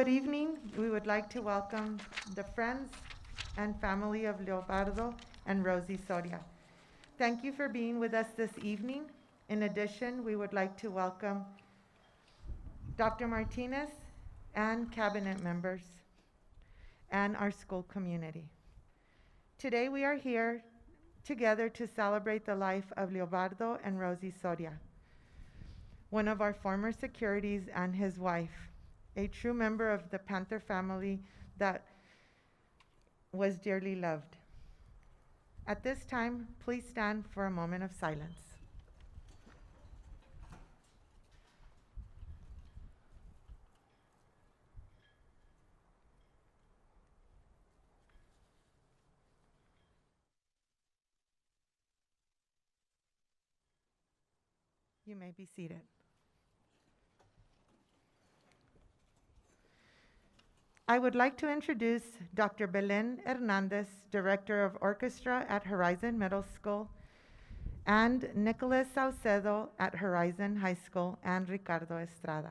Good evening. We would like to welcome the friends and family of Leobardo and Rosie Soria. Thank you for being with us this evening. In addition, we would like to welcome Dr. Martinez and cabinet members and our school community. Today we are here together to celebrate the life of Leobardo and Rosie Soria, one of our former securities and his wife, a true member of the Panther family that was dearly loved. At this time, please stand for a moment of silence. You may be seated. I would like to introduce Dr. Belen Hernandez, Director of Orchestra at Horizon Middle School, and Nicholas Saucedo at Horizon High School, and Ricardo Estrada.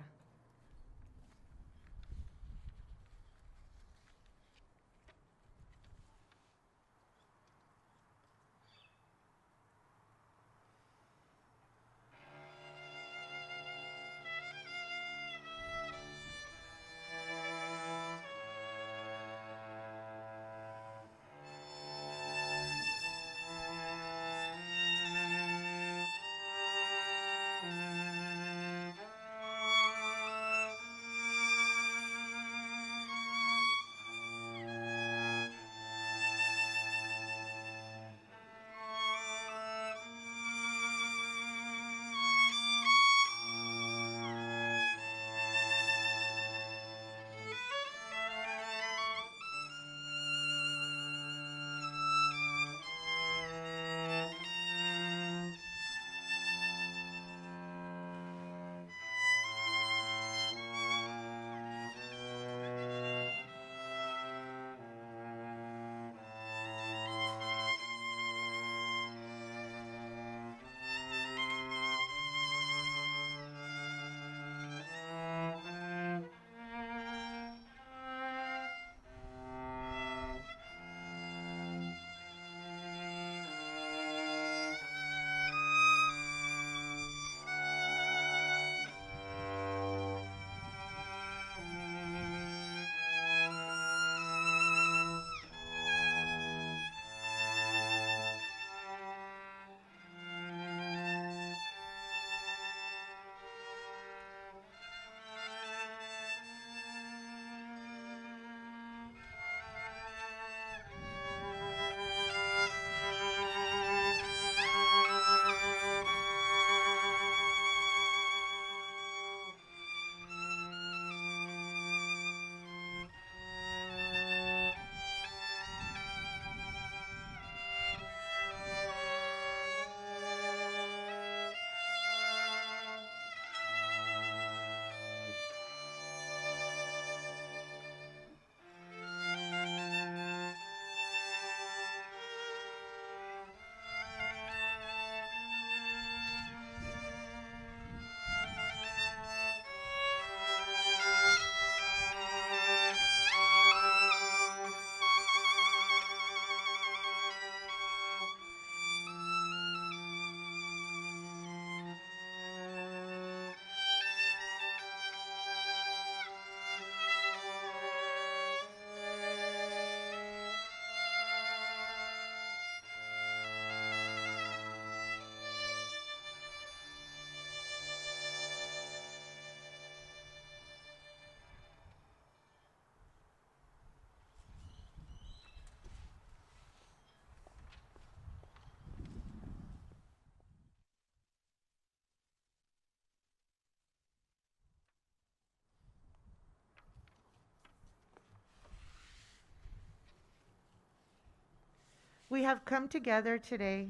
We have come together today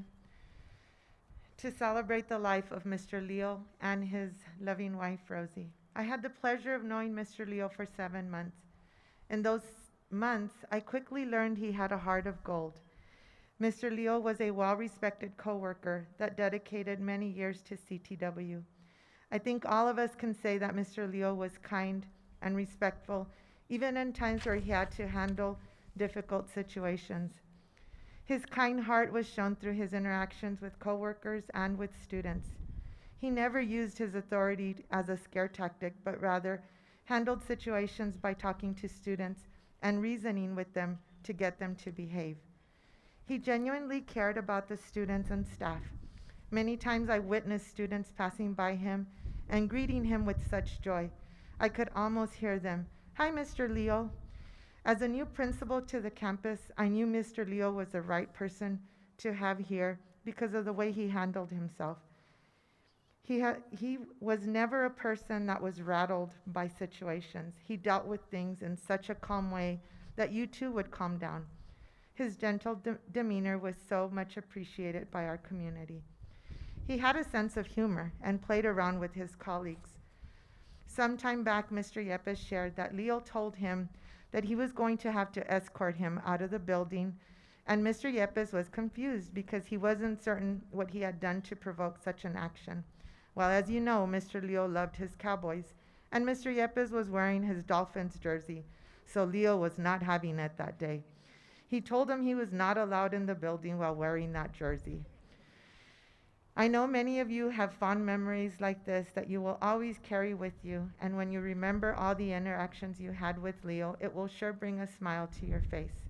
to celebrate the life of Mr. Leo and his loving wife, Rosie. I had the pleasure of knowing Mr. Leo for 7 months. In those months, I quickly learned he had a heart of gold. Mr. Leo was a well-respected coworker that dedicated many years to CTW. I think all of us can say that Mr. Leo was kind and respectful even in times where he had to handle difficult situations. His kind heart was shown through his interactions with coworkers and with students. He never used his authority as a scare tactic, but rather handled situations by talking to students and reasoning with them to get them to behave. He genuinely cared about the students and staff. Many times I witnessed students passing by him and greeting him with such joy. I could almost hear them. "Hi, Mr. Leo." As a new principal to the campus, I knew Mr. Leo was the right person to have here because of the way he handled himself. He was never a person that was rattled by situations. He dealt with things in such a calm way that you too would calm down. His gentle demeanor was so much appreciated by our community. He had a sense of humor and played around with his colleagues. Some time back, Mr. Yepes shared that Leo told him that he was going to have to escort him out of the building, and Mr. Yepes was confused because he wasn't certain what he had done to provoke such an action. Well, as you know, Mr. Leo loved his Cowboys, and Mr. Yepes was wearing his Dolphins jersey, so Leo was not having it that day. He told him he was not allowed in the building while wearing that jersey. I know many of you have fond memories like this that you will always carry with you, and when you remember all the interactions you had with Leo, it will sure bring a smile to your face.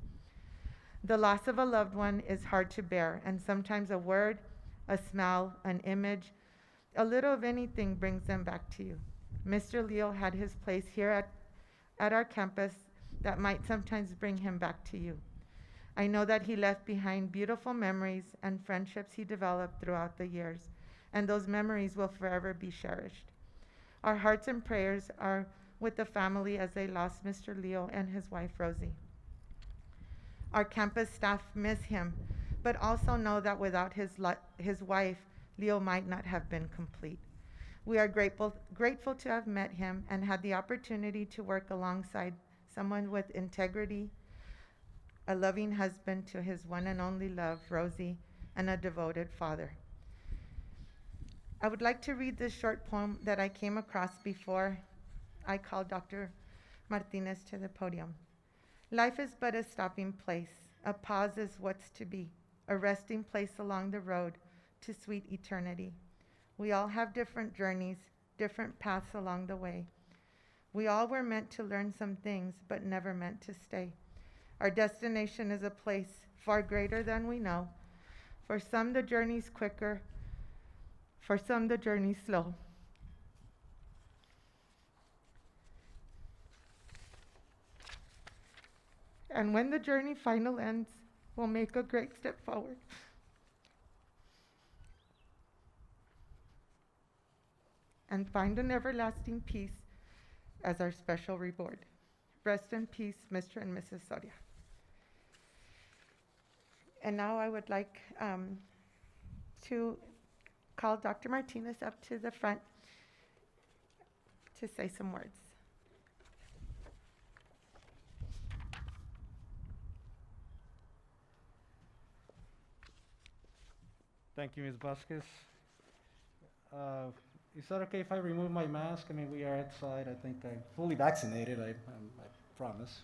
The loss of a loved one is hard to bear, and sometimes a word, a smell, an image, a little of anything brings them back to you. Mr. Leo had his place here at our campus that might sometimes bring him back to you. I know that he left behind beautiful memories and friendships he developed throughout the years, and those memories will forever be cherished. Our hearts and prayers are with the family as they lost Mr. Leo and his wife, Rosie. Our campus staff miss him, but also know that without his wife, Leo might not have been complete. We are grateful to have met him and had the opportunity to work alongside someone with integrity, a loving husband to his one and only love, Rosie, and a devoted father. I would like to read this short poem that I came across before I called Dr. Martinez to the podium. Life is but a stopping place. A pause is what's to be, a resting place along the road to sweet eternity. We all have different journeys, different paths along the way. We all were meant to learn some things, but never meant to stay. Our destination is a place far greater than we know. For some, the journey's quicker. For some, the journey's slow. And when the journey finally ends, we'll make a great step forward. And find an everlasting peace as our special reward. Rest in peace, Mr. and Mrs. Soria. And now I would like to call Dr. Martinez up to the front to say some words. Thank you, Ms. Vasquez. Is that okay if I remove my mask? I mean, we are outside. I think I'm fully vaccinated, I promise.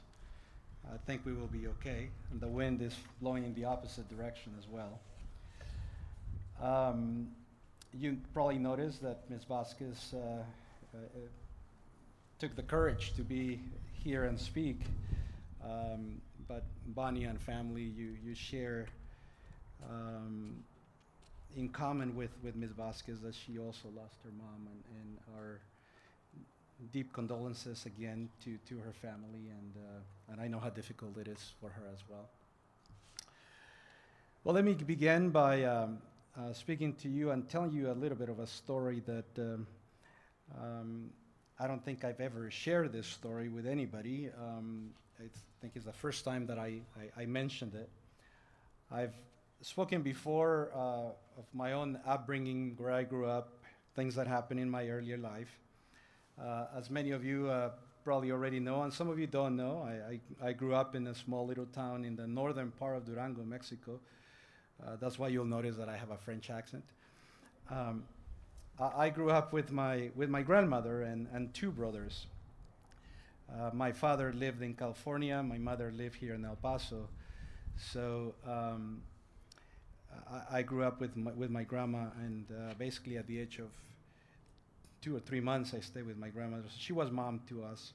I think we will be okay. And the wind is blowing in the opposite direction as well. You probably noticed that Ms. Vasquez took the courage to be here and speak. But Bonnie and family, you share in common with Ms. Vasquez that she also lost her mom, and our deep condolences again to her family, and I know how difficult it is for her as well. Well, let me begin by speaking to you and telling you a little bit of a story that I don't think I've ever shared this story with anybody. I think it's the first time that I mentioned it. I've spoken before of my own upbringing, where I grew up, things that happened in my earlier life. As many of you probably already know, and some of you don't know, I grew up in a small little town in the northern part of Durango, Mexico. That's why you'll notice that I have a French accent. I grew up with my grandmother and two brothers. My father lived in California. My mother lived here in El Paso. So I grew up with my grandma, and basically at the age of 2 or 3 months, I stayed with my grandmother. So she was mom to us.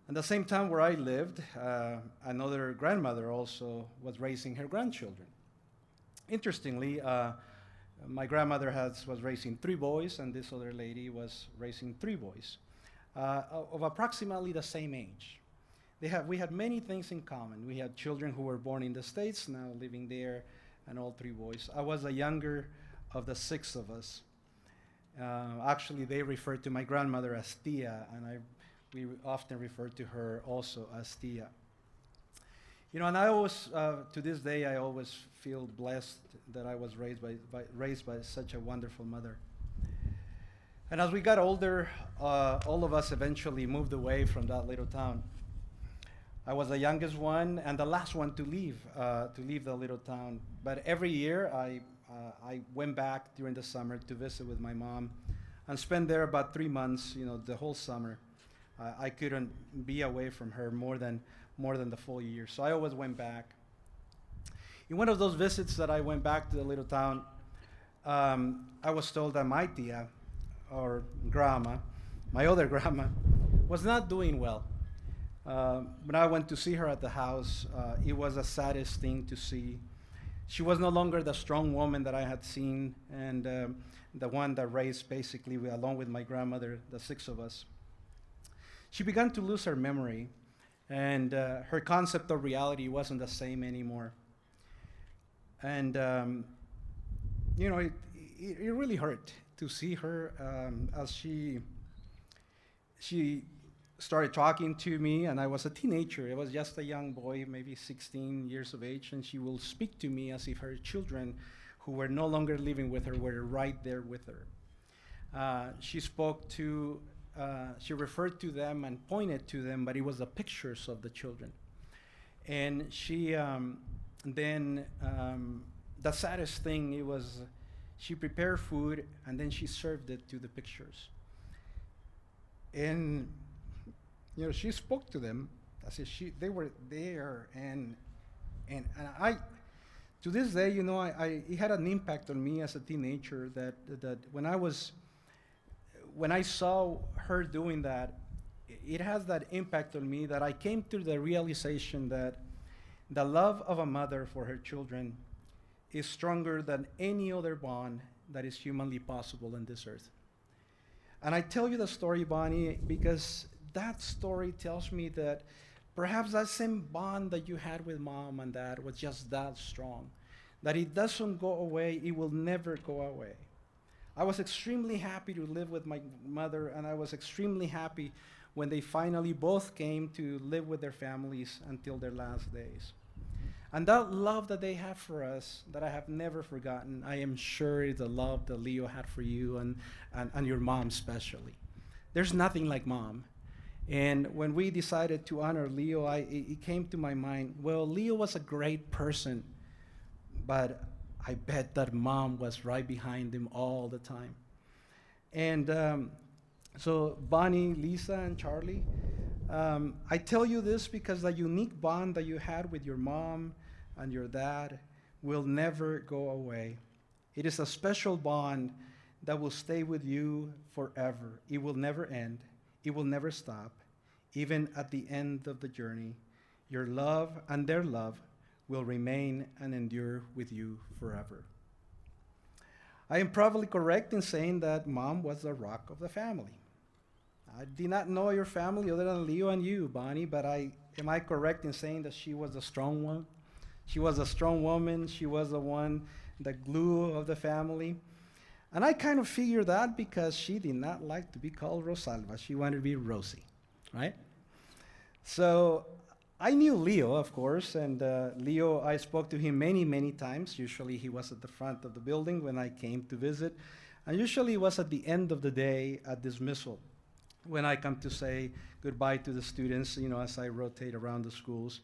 At the same time where I lived, another grandmother also was raising her grandchildren. Interestingly, my grandmother was raising 3 boys, and this other lady was raising 3 boys of approximately the same age. We had many things in common. We had children who were born in the States, now living there, and all 3 boys. I was the younger of the 6 of us. Actually, they referred to my grandmother as Tia, and we often refer to her also as Tia. You know, and I always, to this day, I always feel blessed that I was raised by such a wonderful mother. And as we got older, all of us eventually moved away from that little town. I was the youngest one and the last one to leave the little town. But every year, I went back during the summer to visit with my mom and spend there about 3 months, you know, the whole summer. I couldn't be away from her more than the full year. So I always went back. In one of those visits that I went back to the little town, I was told that my tia, or grandma, my other grandma, was not doing well. When I went to see her at the house, it was the saddest thing to see. She was no longer the strong woman that I had seen, and the one that raised basically, along with my grandmother, the 6 of us. She began to lose her memory, and her concept of reality wasn't the same anymore. And you know, it really hurt to see her as she started talking to me, and I was a teenager. I was just a young boy, maybe 16 years of age, and she will speak to me as if her children, who were no longer living with her, were right there with her. She referred to them and pointed to them, but it was the pictures of the children. And she the saddest thing, it was she prepared food and then she served it to the pictures. And you know, she spoke to them. I said they were there, and I, to this day, you know, it had an impact on me as a teenager that when I saw her doing that, it has that impact on me that I came to the realization that the love of a mother for her children is stronger than any other bond that is humanly possible on this earth. And I tell you the story, Bonnie, because that story tells me that perhaps that same bond that you had with mom and dad was just that strong, that it doesn't go away, it will never go away. I was extremely happy to live with my mother, and I was extremely happy when they finally both came to live with their families until their last days. And that love that they have for us, that I have never forgotten, I am sure is the love that Leo had for you and your mom especially. There's nothing like mom. And when we decided to honor Leo, it came to my mind, well, Leo was a great person, but I bet that mom was right behind him all the time. And so Bonnie, Lisa, and Charlie, I tell you this because the unique bond that you had with your mom and your dad will never go away. It is a special bond that will stay with you forever. It will never end. It will never stop. Even at the end of the journey, your love and their love will remain and endure with you forever. I am probably correct in saying that mom was the rock of the family. I did not know your family other than Leo and you, Bonnie, but am I correct in saying that she was the strong one? She was a strong woman. She was the one, the glue of the family. And I kind of figured that because she did not like to be called Rosalba. She wanted to be Rosie, right? So I knew Leo, of course, and Leo, I spoke to him many, many times. Usually he was at the front of the building when I came to visit, and usually it was at the end of the day at dismissal when I come to say goodbye to the students, you know, as I rotate around the schools.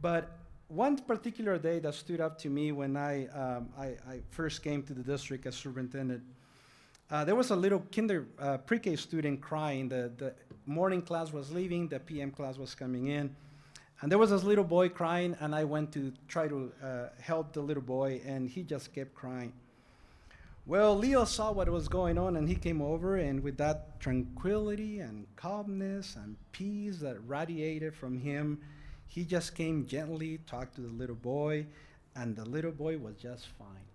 But one particular day that stood up to me when I first came to the district as superintendent, there was a little pre-K student crying. morning class was leaving, the PM class was coming in, and there was this little boy crying, and I went to try to help the little boy, and he just kept crying. Well, Leo saw what was going on, and he came over, and with that tranquility and calmness and peace that radiated from him, he just came gently, talked to the little boy, and the little boy was just fine.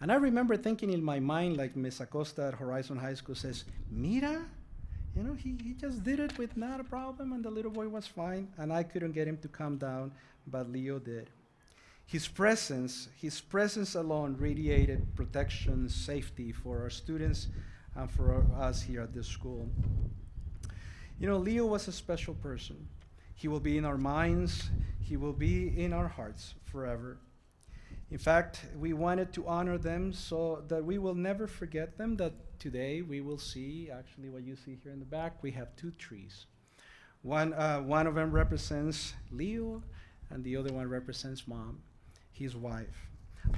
And I remember thinking in my mind, like Miss Acosta at Horizon High School says, Mira, he just did it with not a problem, and the little boy was fine, and I couldn't get him to calm down, but Leo did. His presence alone radiated protection, safety for our students and for us here at this school. Leo was a special person. He will be in our minds. He will be in our hearts forever. In fact, we wanted to honor them so that we will never forget them, that today we will see, actually what you see here in the back, we have 2 trees. One of them represents Leo, and the other one represents Mom, his wife.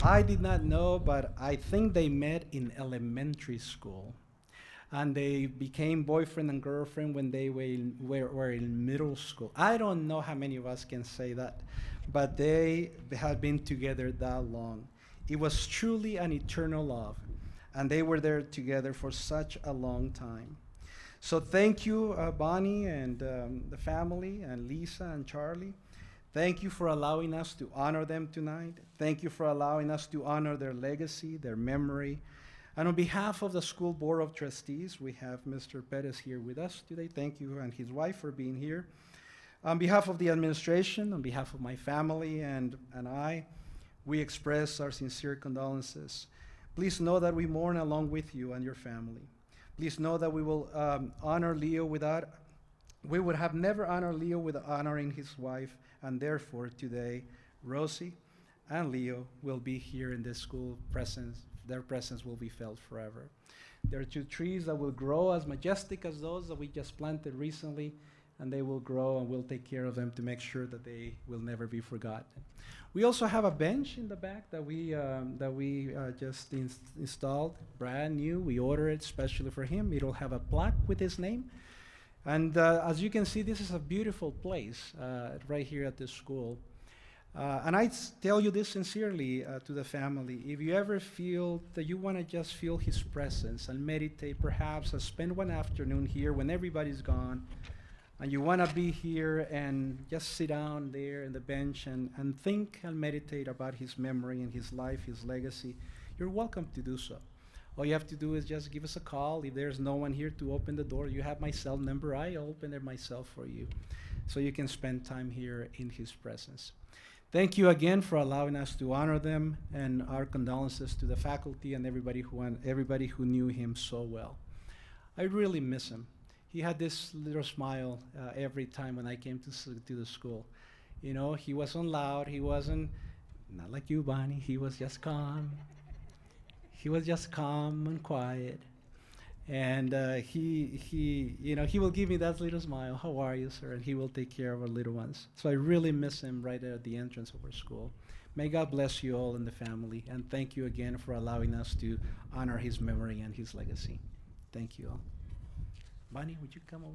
I did not know, but I think they met in elementary school. And they became boyfriend and girlfriend when they were in middle school. I don't know how many of us can say that, but they had been together that long. It was truly an eternal love, and they were there together for such a long time. So thank you, Bonnie and the family, and Lisa and Charlie. Thank you for allowing us to honor them tonight. Thank you for allowing us to honor their legacy, their memory. And on behalf of the School Board of Trustees, we have Mr. Perez here with us today. Thank you and his wife for being here. On behalf of the administration, on behalf of my family and I, we express our sincere condolences. Please know that we mourn along with you and your family. Please know that we will honor Leo we would have never honored Leo without honoring his wife, and therefore today, Rosie and Leo will be here in this school presence. Their presence will be felt forever. There are 2 trees that will grow as majestic as those that we just planted recently, and they will grow, and we'll take care of them to make sure that they will never be forgotten. We also have a bench in the back that we just installed, brand new. We ordered it specially for him. It'll have a plaque with his name. And as you can see, this is a beautiful place right here at this school. And I tell you this sincerely to the family. If you ever feel that you want to just feel his presence and meditate, perhaps spend one afternoon here when everybody's gone, and you want to be here and just sit down there in the bench and think and meditate about his memory and his life, his legacy, you're welcome to do so. All you have to do is just give us a call. If there's no one here to open the door, you have my cell number. I'll open it myself for you, so you can spend time here in his presence. Thank you again for allowing us to honor them, and our condolences to the faculty and everybody who knew him so well. I really miss him. He had this little smile every time when I came to the school. He wasn't loud. He wasn't, not like you, Bonnie. He was just calm. He was just calm and quiet. And he will give me that little smile. How are you, sir? And he will take care of our little ones. So I really miss him right there at the entrance of our school. May God bless you all in the family. And thank you again for allowing us to honor his memory and his legacy. Thank you all. Bonnie, would you come over?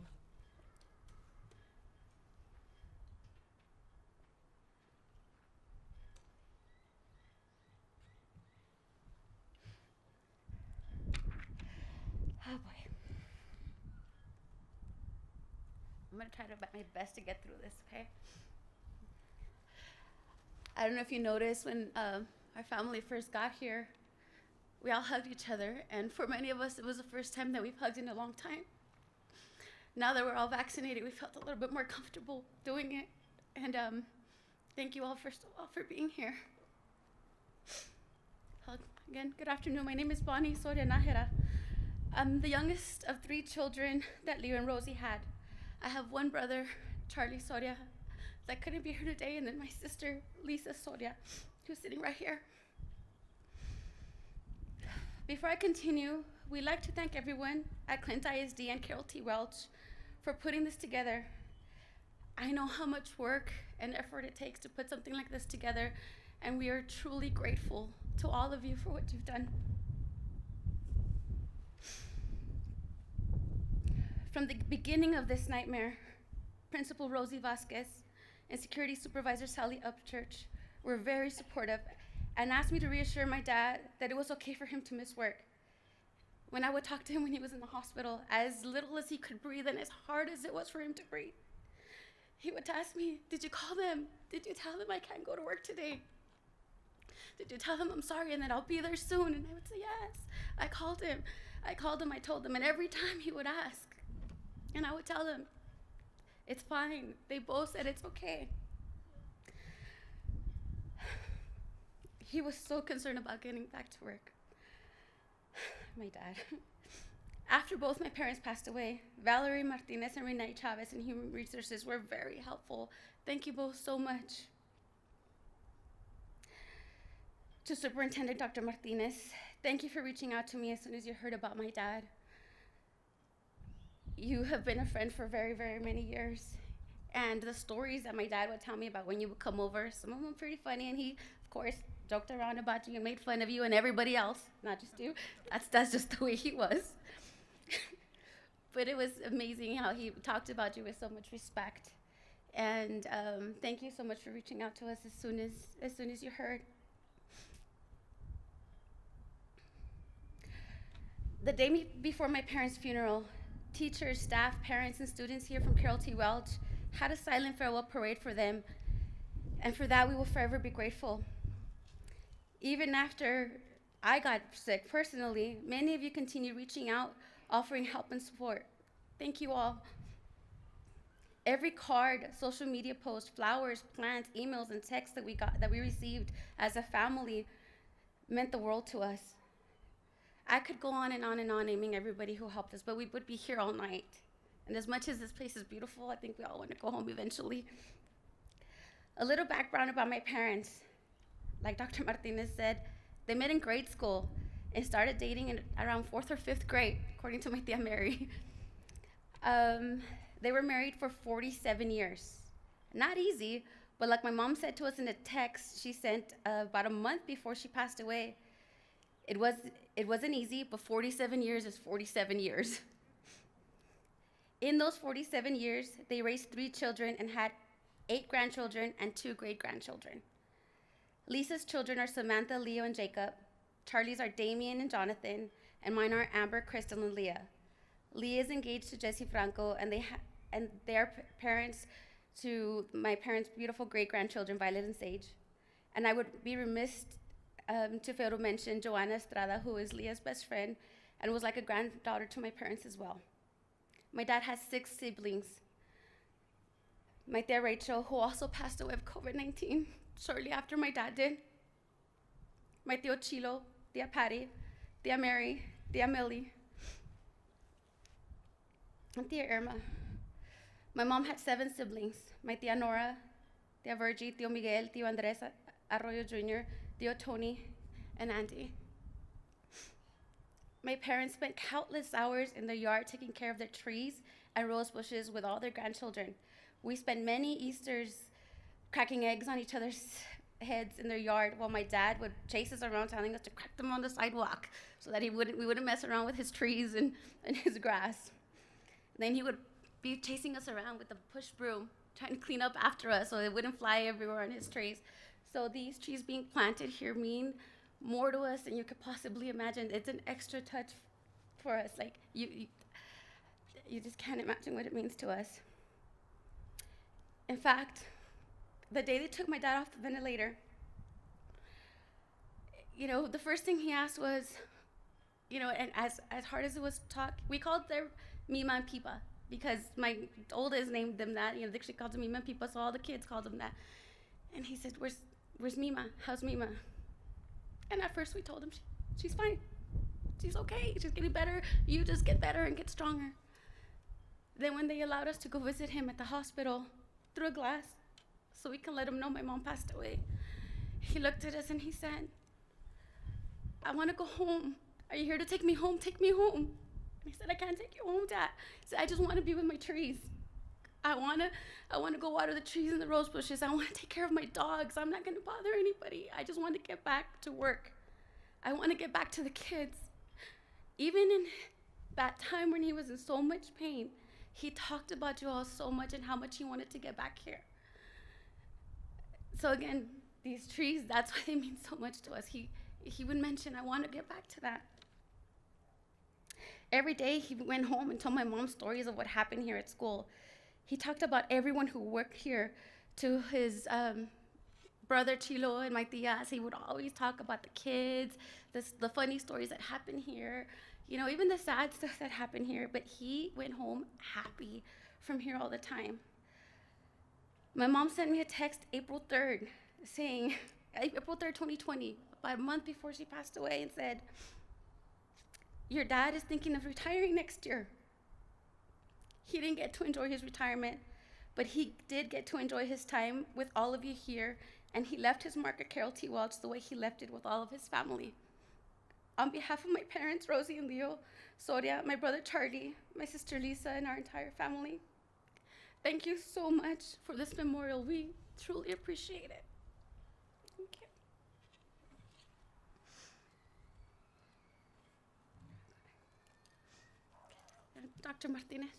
Oh boy. I'm gonna try my best to get through this, okay? I don't know if you noticed when our family first got here, we all hugged each other, and for many of us, it was the first time that we've hugged in a long time. Now that we're all vaccinated, we felt a little bit more comfortable doing it, and thank you all first of all for being here. Again, good afternoon. My name is Bonnie Soria Nájera. I'm the youngest of 3 children that Leo and Rosie had. I have one brother, Charlie Soria, that couldn't be here today, and then my sister, Lisa Soria, who's sitting right here. Before I continue, we'd like to thank everyone at Clint ISD and Carroll T. Welch for putting this together. I know how much work and effort it takes to put something like this together, and we are truly grateful to all of you for what you've done. From the beginning of this nightmare, Principal Rosie Vasquez and Security Supervisor Sally Upchurch were very supportive and asked me to reassure my dad that it was okay for him to miss work. When I would talk to him when he was in the hospital, as little as he could breathe and as hard as it was for him to breathe, he would ask me, "Did you call them? Did you tell them I can't go to work today? Did you tell them I'm sorry and that I'll be there soon?" And I would say, "Yes." I called him, I told him, and every time he would ask, and I would tell him, "It's fine." They both said it's okay. He was so concerned about getting back to work. My dad. After both my parents passed away, Valerie Martinez and Renee Chavez in Human Resources were very helpful. Thank you both so much. To Superintendent Dr. Martinez, thank you for reaching out to me as soon as you heard about my dad. You have been a friend for very, very many years. And the stories that my dad would tell me about when you would come over, some of them pretty funny, and he, of course, joked around about you and made fun of you and everybody else, not just you. That's just the way he was. But it was amazing how he talked about you with so much respect. And thank you so much for reaching out to us as soon as you heard. The day before my parents' funeral, teachers, staff, parents, and students here from Carroll T. Welch had a silent farewell parade for them, and for that we will forever be grateful. Even after I got sick personally, many of you continued reaching out, offering help and support. Thank you all. Every card, social media post, flowers, plants, emails, and texts that we received as a family meant the world to us. I could go on and on and on naming everybody who helped us, but we would be here all night. And as much as this place is beautiful, I think we all want to go home eventually. A little background about my parents. Like Dr. Martinez said, they met in grade school and started dating in around 4th or 5th grade, according to my tia Mary. They were married for 47 years. Not easy, but like my mom said to us in a text she sent about a month before she passed away, it wasn't easy, but 47 years is 47 years. In those 47 years, they raised 3 children and had 8 grandchildren and 2 great-grandchildren. Lisa's children are Samantha, Leo, and Jacob. Charlie's are Damien and Jonathan, and mine are Amber, Crystal, and Leah. Leah is engaged to Jesse Franco, and they are parents to my parents' beautiful great-grandchildren, Violet and Sage. And I would be remiss to fail to mention Joanna Estrada, who is Leah's best friend, and was like a granddaughter to my parents as well. My dad has 6 siblings. My tia Rachel, who also passed away of COVID-19 shortly after my dad did. My tio Chilo, tia Patty, tia Mary, tia Millie, and tia Irma. My mom had 7 siblings. My tia Nora, tia Virgie, tio Miguel, tio Andres Arroyo Jr., tio Tony, and Andy. My parents spent countless hours in their yard taking care of their trees and rose bushes with all their grandchildren. We spent many Easters cracking eggs on each other's heads in their yard while my dad would chase us around telling us to crack them on the sidewalk so that we wouldn't mess around with his trees and his grass. Then he would be chasing us around with a push broom, trying to clean up after us so it wouldn't fly everywhere on his trees. So these trees being planted here mean more to us than you could possibly imagine. It's an extra touch for us. Like you just can't imagine what it means to us. In fact, the day they took my dad off the ventilator, the first thing he asked was, and as hard as it was talk, we called them Mima and Pipa because my oldest named them that. She called them Mima and Pipa, so all the kids called them that. And he said, Where's Mima? How's Mima? And at first we told him, she's fine. She's okay. She's getting better. You just get better and get stronger. Then when they allowed us to go visit him at the hospital through a glass so we can let him know my mom passed away, he looked at us and he said, I want to go home. Are you here to take me home? Take me home. I said, I can't take you home, Dad. He said, I just want to be with my trees. I want to go water the trees and the rose bushes. I want to take care of my dogs. I'm not going to bother anybody. I just want to get back to work. I want to get back to the kids. Even in that time when he was in so much pain, He talked about you all so much and how much he wanted to get back here. So again, these trees, that's why they mean so much to us. He would mention, I want to get back to that. Every day he went home and told my mom stories of what happened here at school. He talked about everyone who worked here, to his brother Chilo and my tias. He would always talk about the kids, the funny stories that happen here, you know, even the sad stuff that happened here. But he went home happy from here all the time. My mom sent me a text April 3rd saying, April 3rd, 2020, about a month before she passed away, and said, your dad is thinking of retiring next year. He didn't get to enjoy his retirement, but he did get to enjoy his time with all of you here, and he left his mark at Carroll T. Welch the way he left it with all of his family. On behalf of my parents, Rosie and Leo, Soria, my brother Charlie, my sister Lisa, and our entire family, thank you so much for this memorial. We truly appreciate it. Thank you. And Dr. Martinez.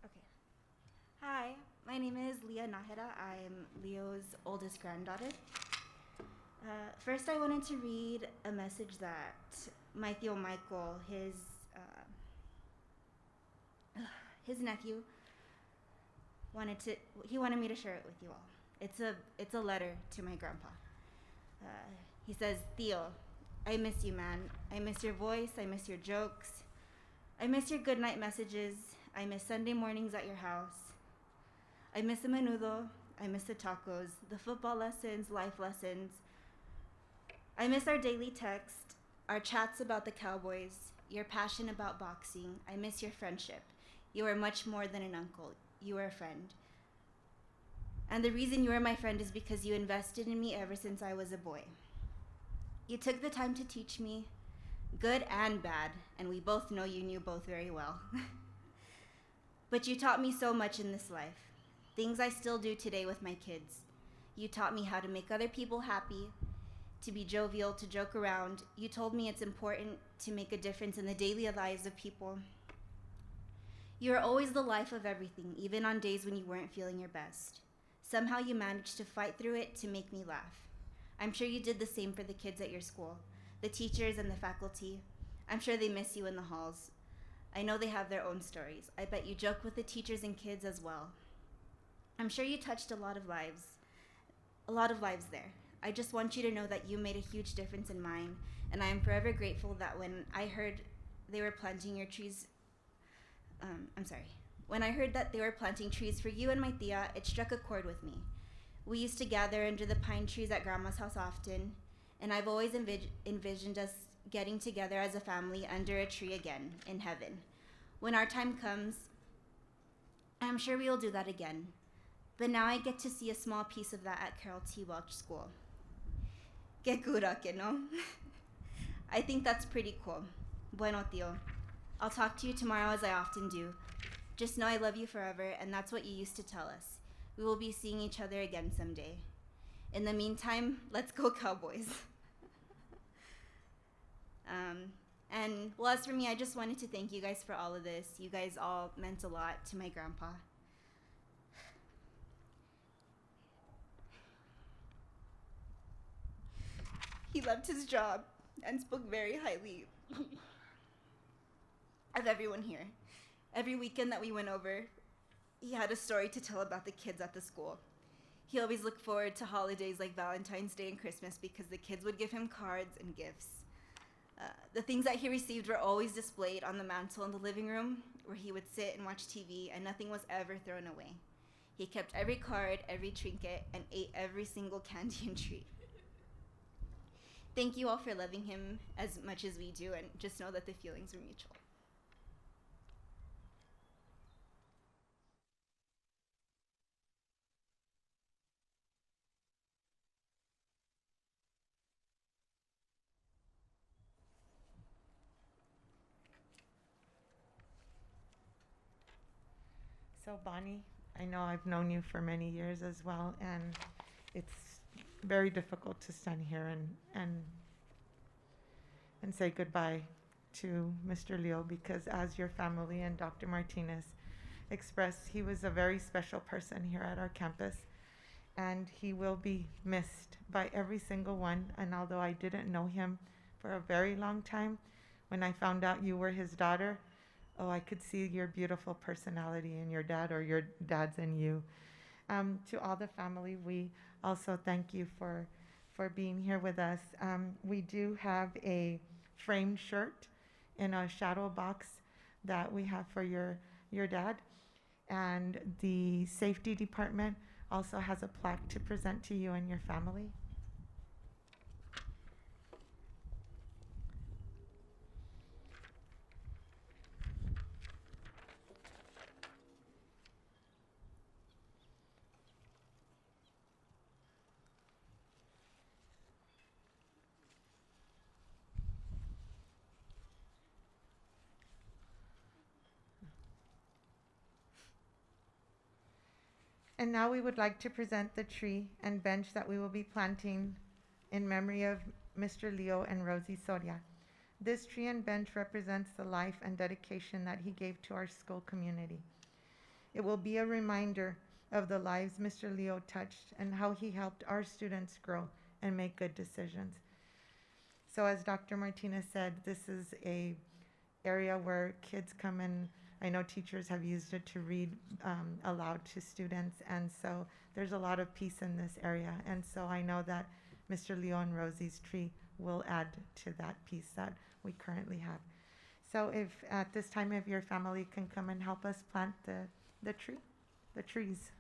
Okay. Hi, my name is Leah Nahera. I'm Leo's oldest granddaughter. First, I wanted to read a message that my Theo Michael, his nephew, wanted me to share it with you all. It's a letter to my grandpa. He says, Theo, I miss you, man. I miss your voice. I miss your jokes. I miss your goodnight messages. I miss Sunday mornings at your house. I miss the menudo. I miss the tacos, the football lessons, life lessons. I miss our daily text, our chats about the Cowboys, your passion about boxing. I miss your friendship. You are much more than an uncle. You are a friend. And the reason you are my friend is because you invested in me ever since I was a boy. You took the time to teach me, good and bad, and we both know you knew both very well. But you taught me so much in this life, things I still do today with my kids. You taught me how to make other people happy, to be jovial, to joke around. You told me it's important to make a difference in the daily lives of people. You are always the life of everything, even on days when you weren't feeling your best. Somehow you managed to fight through it to make me laugh. I'm sure you did the same for the kids at your school, the teachers and the faculty. I'm sure they miss you in the halls. I know they have their own stories. I bet you joke with the teachers and kids as well. I'm sure you touched a lot of lives there. I just want you to know that you made a huge difference in mine, and I am forever grateful that when I heard they were planting your trees, when I heard that they were planting trees for you and my tia, it struck a chord with me. We used to gather under the pine trees at Grandma's house often, and I've always envisioned us getting together as a family under a tree again in heaven. When our time comes, I'm sure we will do that again. But now I get to see a small piece of that at Carroll T. Welch School. Que cura, que no? I think that's pretty cool. Bueno, tío. I'll talk to you tomorrow as I often do. Just know I love you forever, and that's what you used to tell us. We will be seeing each other again someday. In the meantime, let's go Cowboys. And well, as for me, I just wanted to thank you guys for all of this. You guys all meant a lot to my grandpa. He loved his job and spoke very highly of everyone here. Every weekend that we went over, he had a story to tell about the kids at the school. He always looked forward to holidays like Valentine's Day and Christmas because the kids would give him cards and gifts. The things that he received were always displayed on the mantle in the living room where he would sit and watch TV, and nothing was ever thrown away. He kept every card, every trinket, and ate every single candy and treat. Thank you all for loving him as much as we do, and just know that the feelings were mutual. So Bonnie, I know I've known you for many years as well, and it's very difficult to stand here and say goodbye to Mr. Leo because as your family and Dr. Martinez expressed, he was a very special person here at our campus, and he will be missed by every single one. And although I didn't know him for a very long time, when I found out you were his daughter, oh, I could see your beautiful personality in your dad or your dad's in you. To all the family, we also thank you for being here with us. We do have a framed shirt in a shadow box that we have for your dad. And the safety department also has a plaque to present to you and your family. And now we would like to present the tree and bench that we will be planting in memory of Mr. Leo and Rosie Soria. This tree and bench represents the life and dedication that he gave to our school community. It will be a reminder of the lives Mr. Leo touched and how he helped our students grow and make good decisions. So as Dr. Martinez said, this is a area where kids come in. I know teachers have used it to read aloud to students, and so there's a lot of peace in this area. And so I know that Mr. Leo and Rosie's tree will add to that peace that we currently have. So if at this time, if your family can come and help us plant the trees.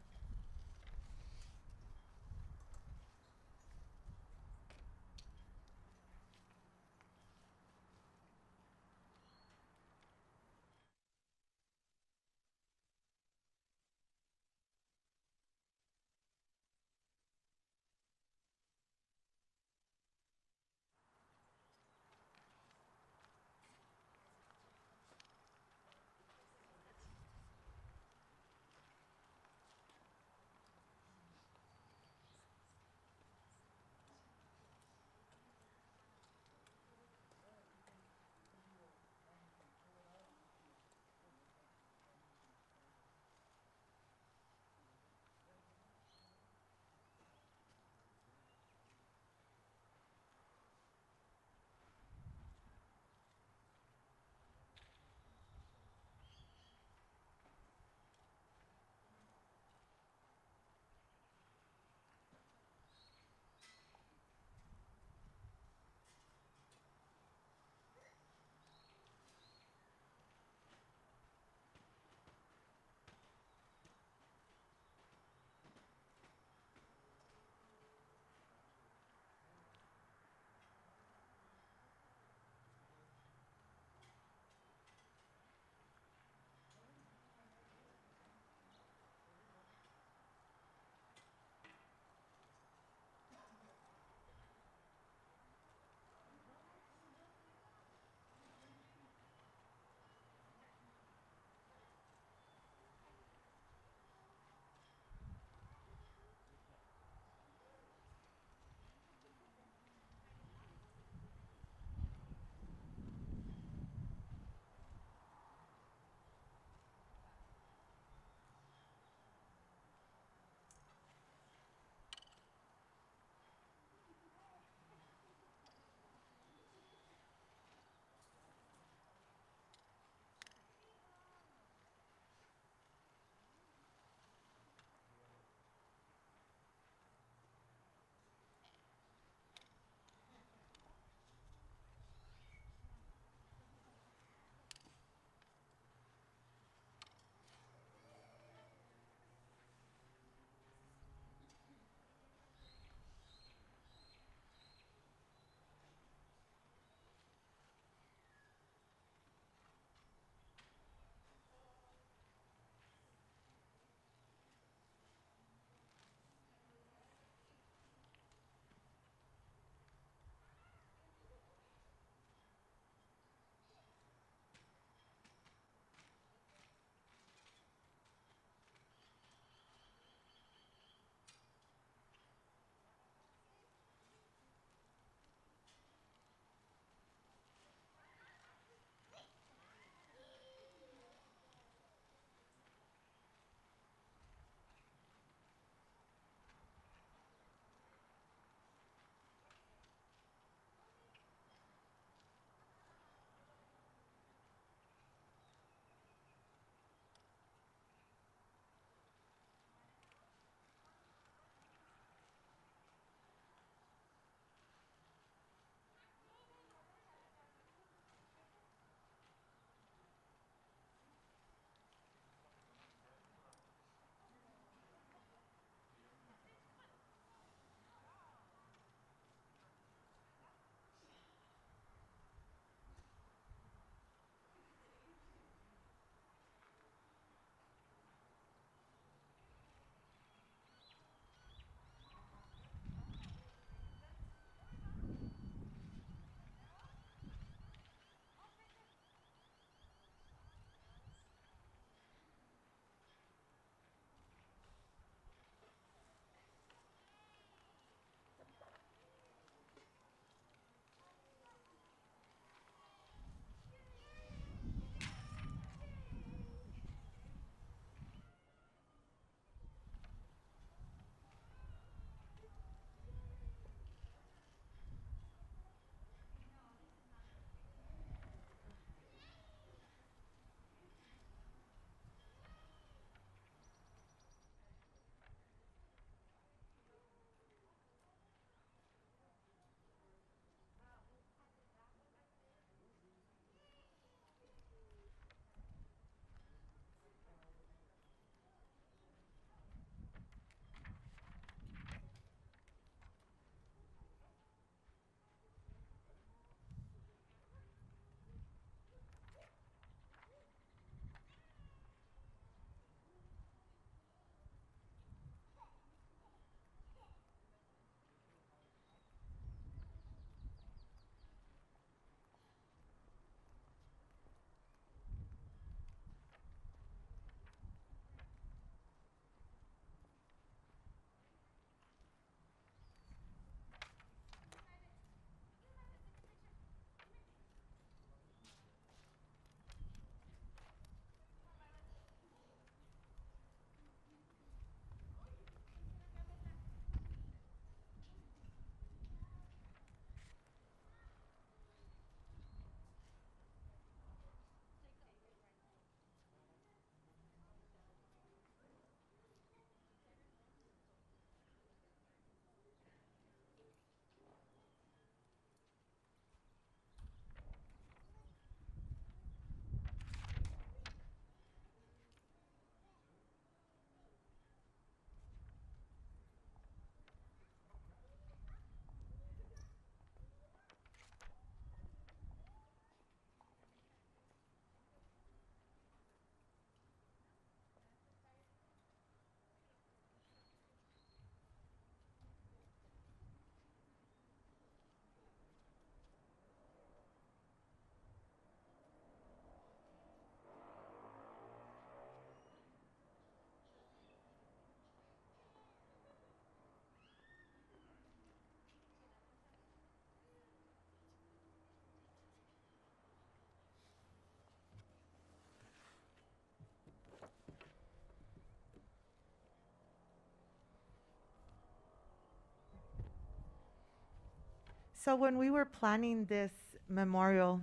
So when we were planning this memorial,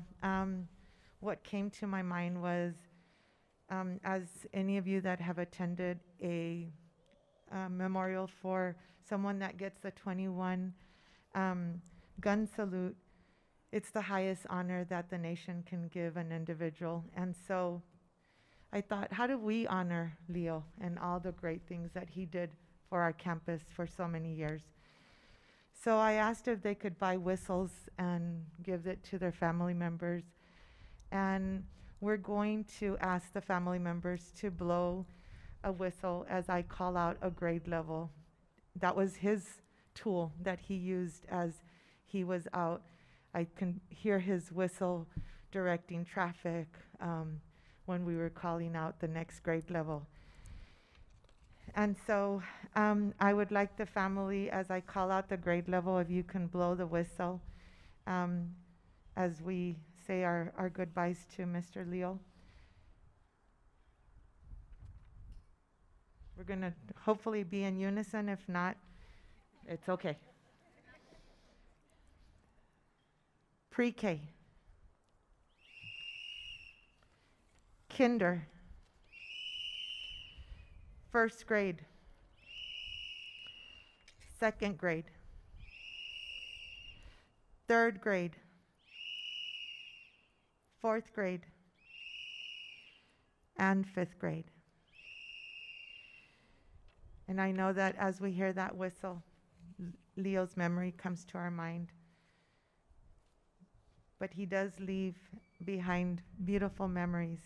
what came to my mind was, as any of you that have attended a memorial for someone that gets the 21 gun salute, it's the highest honor that the nation can give an individual. And so I thought, how do we honor Leo and all the great things that he did for our campus for so many years? So I asked if they could buy whistles and give it to their family members. And we're going to ask the family members to blow a whistle as I call out a grade level. That was his tool that he used as he was out. I can hear his whistle directing traffic when we were calling out the next grade level. And so I would like the family, as I call out the grade level, if you can blow the whistle as we say our goodbyes to Mr. Leo. We're going to hopefully be in unison. If not, it's okay. Pre-K, kinder, first grade, second grade, third grade, fourth grade, and fifth grade. And I know that as we hear that whistle, Leo's memory comes to our mind. But he does leave behind beautiful memories.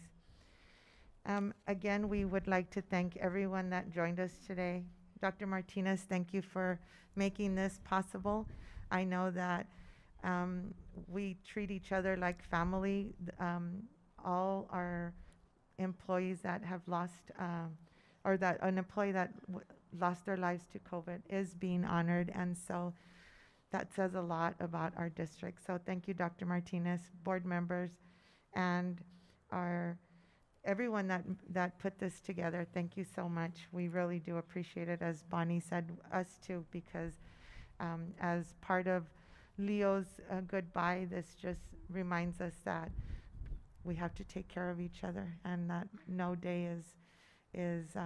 Again, we would like to thank everyone that joined us today. Dr. Martinez, thank you for making this possible. I know that we treat each other like family. All our employees that have lost, or that an employee that lost their lives to COVID is being honored, and so that says a lot about our district. So thank you, Dr. Martinez, board members, and everyone that put this together. Thank you so much. We really do appreciate it, as Bonnie said, us too, because as part of Leo's goodbye, this just reminds us that we have to take care of each other, and that no day is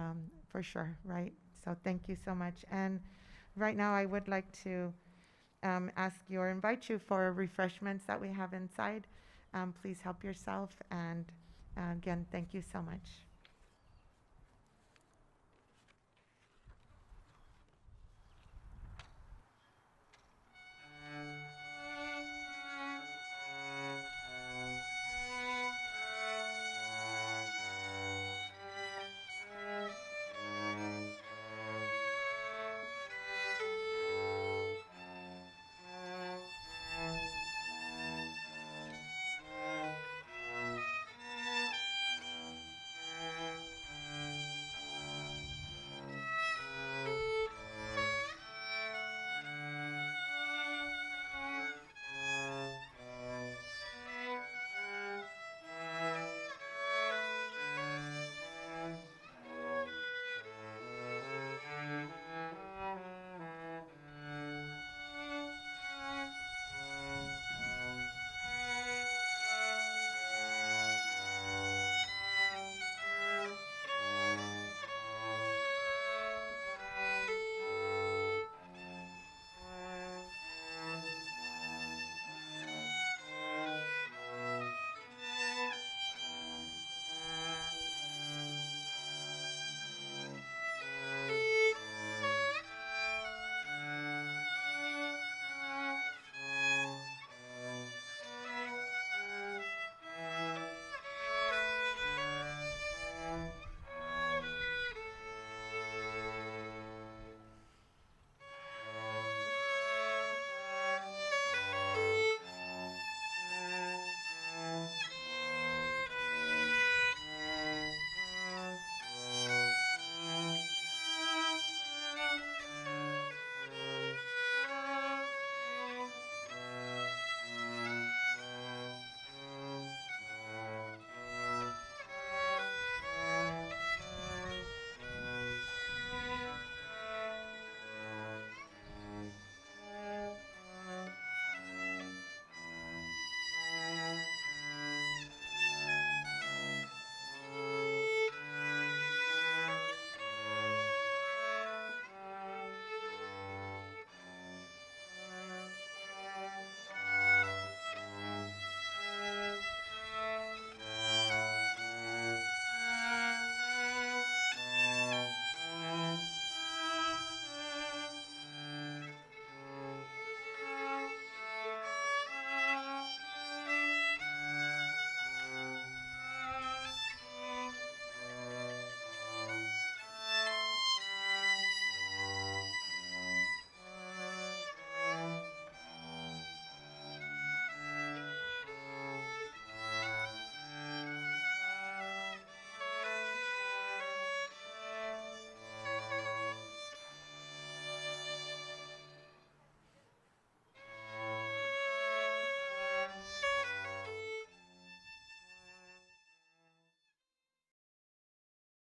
for sure, right? So thank you so much. And right now I would like to ask you or invite you for refreshments that we have inside. Please help yourself. And again, thank you so much.